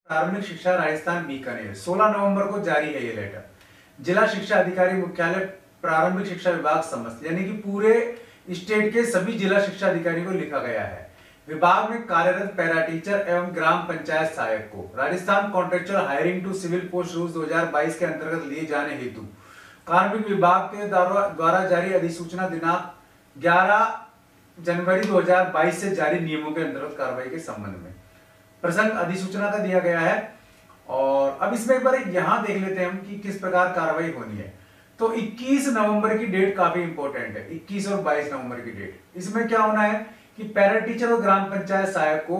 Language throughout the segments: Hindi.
प्रारंभिक शिक्षा राजस्थान बीकानेर 16 नवंबर को जारी है ये लेटर। जिला शिक्षा अधिकारी मुख्यालय प्रारंभिक शिक्षा विभाग समस्त यानी कि पूरे स्टेट के सभी जिला शिक्षा अधिकारियों को लिखा गया है। विभाग में कार्यरत पैरा टीचर एवं ग्राम पंचायत सहायक को Rajasthan contractual hiring to civil post rules 2022 के अंतर्गत लिए जाने हेतु कार्मिक विभाग के द्वारा जारी अधिसूचना दिनांक 11 जनवरी 2022 से जारी नियमों के अंतर्गत कार्रवाई के संबंध में प्रसंग अधिसूचना का दिया गया है। और अब इसमें एक बार यहां देख लेते हैं हम कि किस प्रकार कार्रवाई होनी है। तो 21 नवंबर की डेट काफी इंपॉर्टेंट है, 21 और 22 नवंबर की डेट। इसमें क्या होना है कि पैरा टीचर और ग्राम पंचायत सहायक को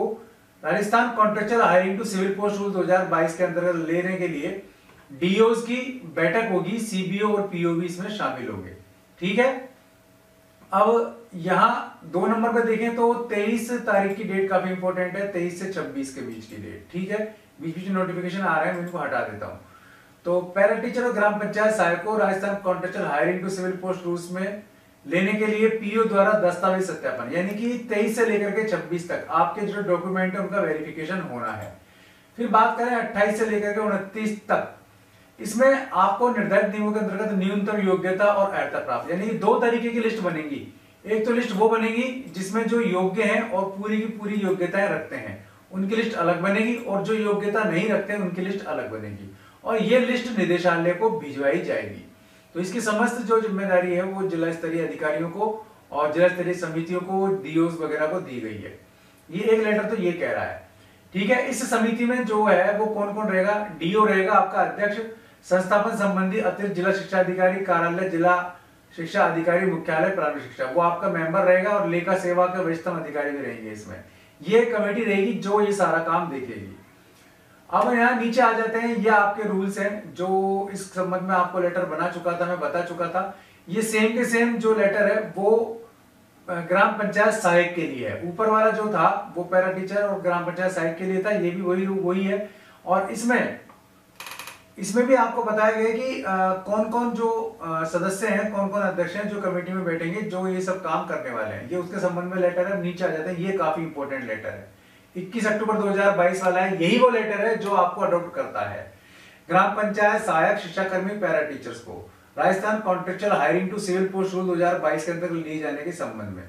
Rajasthan contractual hiring to civil post rule 2022 के अंतर्गत लेने के लिए डीओज की बैठक होगी, सीबीओ और पीओबी इसमें शामिल होंगे। ठीक है। अब यहां 2 नंबर पे देखें तो 23 तारीख की डेट काफी इंपॉर्टेंट है, 23 से 26 के बीच की डेट। ठीक है। बीच बीच नोटिफिकेशन आ रहे हैं, मैं इनको हटा देता हूं। तो पैरा टीचर और ग्राम पंचायत सहायक को Rajasthan contractual hiring to civil post rules में लेने के लिए पीओ द्वारा दस्तावेज सत्यापन यानी कि 23 से लेकर के 26 तक आपके जो डॉक्यूमेंट है उनका वेरिफिकेशन होना है। फिर बात करें 28 से लेकर के 29 तक, इसमें आपको निर्धारित नियमों के अंतर्गत न्यूनतम योग्यता और अर्हता प्राप्त यानी कि 2 तरीके की लिस्ट बनेगी। एक तो लिस्ट वो बनेगी जिसमें जो योग्य हैं और पूरी की पूरी योग्यताएं रखते हैं उनकी लिस्ट अलग बनेगी, और जो योग्यता नहीं रखते हैं उनकी लिस्ट अलग बनेगी, और ये लिस्ट निदेशालय को भिजवाई जाएगी। तो इसकी समस्त जो जिम्मेदारी है वो जिला स्तरीय अधिकारियों को और जिला स्तरीय समितियों को, डीओज वगैरह को दी गई है। ये एक लेटर तो ये कह रहा है। ठीक है। इस समिति में जो है वो कौन कौन रहेगा? डीओ रहेगा आपका अध्यक्ष, संस्थापन संबंधी अतिरिक्त जिला शिक्षा अधिकारी कार्यालय, जिला शिक्षा अधिकारी मुख्यालय प्रारंभिक शिक्षा, वो आपका मेंबर रहेगा, और लेखा सेवा के वरिष्ठतम अधिकारी भी रहेंगे। इसमें ये कमेटी रहेगी जो ये सारा काम देखेगी। अब यहाँ नीचे आ जाते हैं, ये आपके रूल्स हैं जो इस संबंध में आपको लेटर बना चुका था, मैं बता चुका था। ये सेम के सेम जो लेटर है वो ग्राम पंचायत सहायक के लिए है। ऊपर वाला जो था वो पैरा टीचर और ग्राम पंचायत सहायक के लिए था, ये भी वही है। और इसमें भी आपको बताया गया कि कौन कौन जो सदस्य हैं, कौन कौन अध्यक्ष हैं जो कमेटी में बैठेंगे, जो ये सब काम करने वाले हैं, ये उसके संबंध में लेटर है। नीचे आ जाते हैं, ये काफी इंपॉर्टेंट लेटर है, 21 अक्टूबर 2022 वाला है। यही वो लेटर है जो आपको अडॉप्ट करता है। ग्राम पंचायत सहायक शिक्षाकर्मी पैरा टीचर्स को Rajasthan contractual hiring to civil post rule 2022 के अंतर्गत लिए जाने के संबंध में।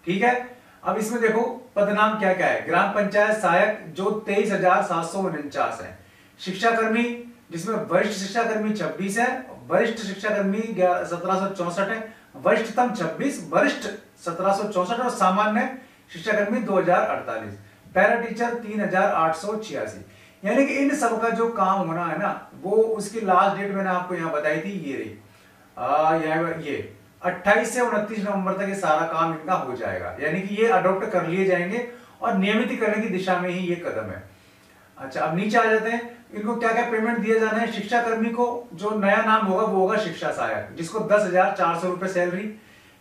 ठीक है। अब इसमें देखो पदनाम क्या क्या है। ग्राम पंचायत सहायक जो 23,749 है, शिक्षाकर्मी जिसमें वरिष्ठ शिक्षाकर्मी 26 है, वरिष्ठ शिक्षाकर्मी 1764 है, वरिष्ठतम 26, वरिष्ठ 1764 और सामान्य शिक्षाकर्मी 2048, पैरा टीचर 3886। यानी कि इन सब का जो काम होना है ना, वो उसकी लास्ट डेट मैंने आपको यहाँ बताई थी, ये रही ये 28 से 29 नवंबर तक ये सारा काम इनका हो जाएगा। यानी कि ये अडॉप्ट कर लिए जाएंगे और नियमित करने की दिशा में ही ये कदम है। अच्छा, अब नीचे आ जाते हैं, इनको क्या क्या पेमेंट दिया जाना है। शिक्षाकर्मी को जो नया नाम होगा वो होगा शिक्षा सहायक, जिसको 10,400 रुपए सैलरी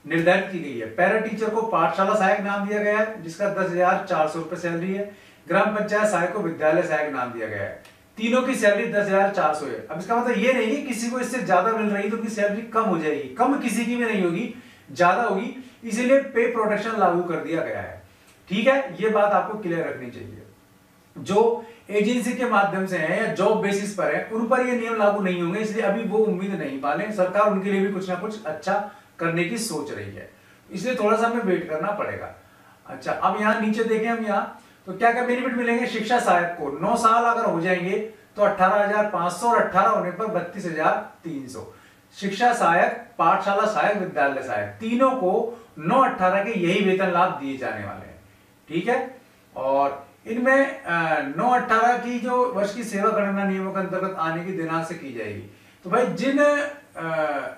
निर्धारित की गई है। पैरा टीचर को पाठशाला सहायक नाम दिया गया है, जिसका 10,400 रुपए सैलरी है। ग्राम पंचायत सहायक को विद्यालय सहायक नाम दिया गया है। तीनों की सैलरी 10,400 है। अब इसका मतलब ये नहीं कि किसी को इससे ज्यादा मिल रही है तो उनकी सैलरी कम हो जाएगी, कम किसी की भी नहीं होगी, ज्यादा होगी। इसीलिए पे प्रोटेक्शन लागू कर दिया गया है। ठीक है, ये बात आपको क्लियर रखनी चाहिए। जो एजेंसी के माध्यम से है या जॉब बेसिस पर है उन पर ये नियम लागू नहीं होंगे, इसलिए अभी वो उम्मीद नहीं पालें। सरकार उनके लिए भी कुछ ना कुछ अच्छा करने की सोच रही है, इसलिए थोड़ा सा हमें वेट करना पड़ेगा। अच्छा, अब यहाँ नीचे देखें हम यहाँ तो क्या क्या बेनिफिट मिलेंगे। शिक्षा सहायक को 9 साल अगर हो जाएंगे तो 18,500 और 18 होने पर 32,300। शिक्षा सहायक, पाठशाला सहायक, विद्यालय सहायक, तीनों को 9-18 के यही वेतन लाभ दिए जाने वाले हैं। ठीक है। और इनमें 9-18 की जो वर्ष की सेवा गणना नियमों के अंतर्गत आने की दिनांक से की जाएगी। तो भाई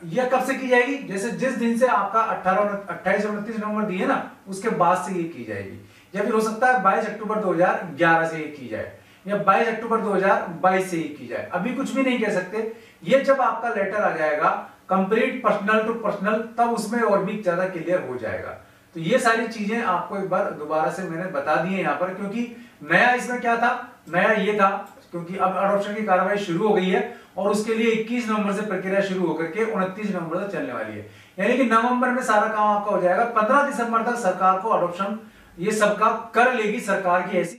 यह कब से की जाएगी? जैसे जिस दिन से आपका 28 और 29 नवंबर दिए ना, उसके बाद से ये की जाएगी। या फिर हो सकता है 22 अक्टूबर 2011 से ये की जाए, या 22 अक्टूबर 2022 से ये की जाए। अभी कुछ भी नहीं कह सकते। ये जब आपका लेटर आ जाएगा कंप्लीट पर्सनल टू पर्सनल, तब उसमें और भी ज्यादा क्लियर हो जाएगा। तो ये सारी चीजें आपको एक बार दोबारा से मैंने बता दी है यहाँ पर, क्योंकि नया इसमें क्या था, नया ये था क्योंकि अब अडॉप्शन की कार्रवाई शुरू हो गई है और उसके लिए 21 नवंबर से प्रक्रिया शुरू होकर के 29 नवंबर तक चलने वाली है। यानी कि नवंबर में सारा काम आपका हो जाएगा। 15 दिसंबर तक सरकार को अडॉप्शन ये सबका कर लेगी सरकार की ऐसी